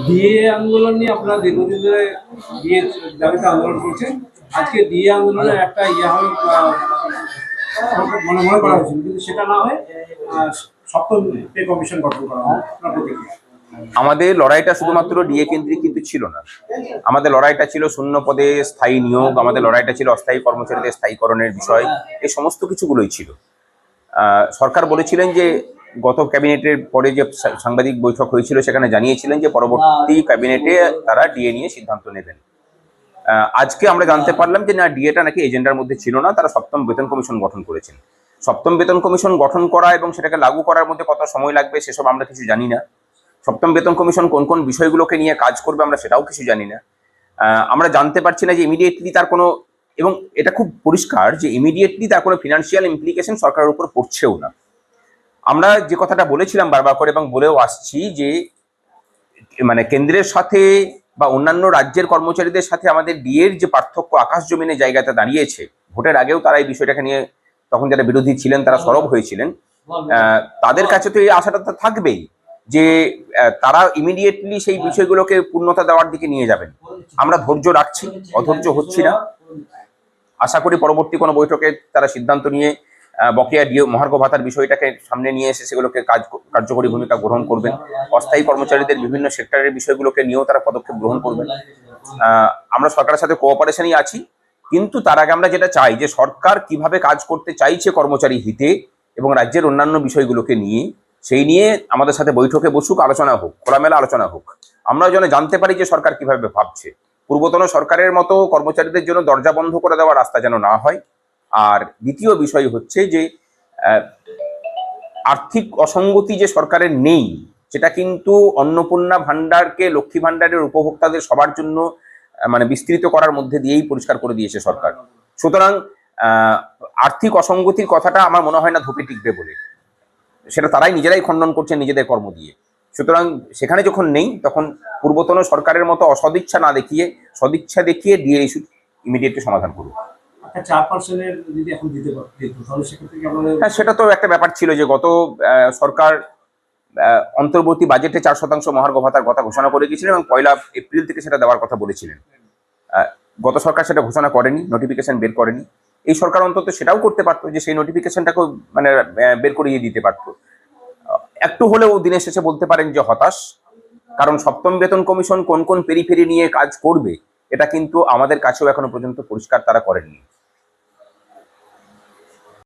DA আন্দোলন নিয়ে আপনারা দীর্ঘদিন ধরে ডিএ দাবিতে আন্দোলন করছেন। আজকে ডিএ আন্দোলনের একটা হবে মনে মনে করা হয়েছিল, কিন্তু সেটা না হয়ে সপ্তম পে কমিশন গঠন করা হয়। আপনার প্রতিক্রিয়া? আমাদের লড়াইটা শুধুমাত্র ডিএ কেন্দ্রিক কিন্তু ছিল না। আমাদের লড়াইটা ছিল শূন্য পদে স্থায়ী নিয়োগ, আমাদের লড়াইটা ছিল অস্থায়ী কর্মচারীদের স্থায়ীকরণের বিষয়, এই সমস্ত কিছুগুলোই ছিল। সরকার বলেছিলেন যে গত ক্যাবিনেটের পরে যে সাংবাদিক বৈঠক হয়েছিল সেখানে জানিয়েছিলেন যে পরবর্তী ক্যাবিনেটে তারা ডিএ নিয়ে সিদ্ধান্ত নেবেন। আজকে আমরা জানতে পারলাম যে না, ডিএটা নাকি এজেন্ডার মধ্যে ছিল না, তারা সপ্তম বেতন কমিশন গঠন করেছেন। সপ্তম বেতন কমিশন গঠন করা এবং সেটাকে লাগু করার মধ্যে কত সময় লাগবে সেসব আমরা কিছু জানি না। সপ্তম বেতন কমিশন কোন কোন বিষয়গুলোকে নিয়ে কাজ করবে আমরা সেটাও কিছু জানি না। আমরা জানতে পারছি না যে ইমিডিয়েটলি তার কোনো, এবং এটা খুব পরিষ্কার যে ইমিডিয়েটলি তার কোনো ফিনান্সিয়াল ইমপ্লিকেশন সরকারের উপর পড়ছেও না। আমরা যে কথাটা বলেছিলাম বারবার করে এবং বলেও আসছি যে মানে কেন্দ্রের সাথে বা অন্যান্য রাজ্যের কর্মচারীদের সাথে আমাদের ডিএর যে পার্থক্য আকাশ জমিনের জায়গাতে দাঁড়িয়েছে, ভোটের আগেও তারা এই বিষয়টাকে নিয়ে তখন যারা বিরোধী ছিলেন তারা সরব হয়েছিলেন। তাদের কাছে তো এই আশাটা থাকবেই যে তারা ইমিডিয়েটলি সেই বিষয়গুলোকে পূর্ণতা দেওয়ার দিকে নিয়ে যাবেন। আমরা ধৈর্য রাখছি, অধৈর্য হচ্ছি না। আশা করি পরবর্তী কোনো বৈঠকে তারা সিদ্ধান্ত নিয়ে বকেয়া ডিও মহার্ঘ ভাতার বিষয়টাকে সামনে নিয়ে এসে সেগুলোকে কার্যকরী ভূমিকা গ্রহণ করবেন। অস্থায়ী কর্মচারীদের বিভিন্ন সেক্টরের বিষয়গুলোকে নিয়েও তারা পদক্ষেপ গ্রহণ করবেন। আমরা সরকারের সাথে কোঅপারেশনই আছি, কিন্তু তার আগে আমরা যেটা চাই যে সরকার কিভাবে কাজ করতে চাইছে কর্মচারী হিতে এবং রাজ্যের অন্যান্য বিষয়গুলোকে নিয়ে, সেই নিয়ে আমাদের সাথে বৈঠকে বসুক, আলোচনা হোক, খোলামেলা আলোচনা হোক। আমরা যেন জানতে পারি যে সরকার কিভাবে ভাবছে। পূর্বতন সরকারের মতো কর্মচারীদের জন্য দরজা বন্ধ করে দেওয়ার রাস্তা যেন না হয়। আর দ্বিতীয় বিষয় হচ্ছে যে আর্থিক অসঙ্গতি যে সরকারের নেই, সেটা কিন্তু অন্নপূর্ণা ভাণ্ডারকে লক্ষ্মী ভাণ্ডারের উপভোক্তাদের সবার জন্য মানে বিস্তৃত করার মধ্যে দিয়েই পরিষ্কার করে দিয়েছে সরকার। সুতরাং আর্থিক অসঙ্গতির কথাটা আমার মনে হয় না ধোপে টিকবে বলে, সেটা তারাই নিজেরাই খণ্ডন করছেন নিজেদের কর্ম দিয়ে। সুতরাং সেখানে যখন নেই তখন পূর্বতন সরকারের মতো অসদিচ্ছা না দেখিয়ে সদিচ্ছা দেখিয়ে ডিএ ইস্যু ইমিডিয়েটলি সমাধান করুন। হ্যাঁ, সেটা তো একটা ব্যাপার ছিল যে গত সরকার অন্তর্বর্তী বাজেটে 4% মহার্ঘ ভাতার কথা ঘোষণা করে গিয়েছিলেন এবং 1 এপ্রিল থেকে সেটা দেওয়ার কথা বলেছিলেন। গত সরকার সেটা ঘোষণা করেনি, নোটিফিকেশন বের করেনি। এই সরকার অন্তত সেটাও করতে পারতো যে সেই নোটিফিকেশনটাকেও মানে বের করিয়ে দিতে পারতো। একটু হলেও দিনের শেষে বলতে পারেন যে হতাশ, কারণ সপ্তম বেতন কমিশন কোন কোন পেরিফেরি নিয়ে কাজ করবে এটা কিন্তু আমাদের কাছেও এখনো পর্যন্ত পরিষ্কার তারা করেননি।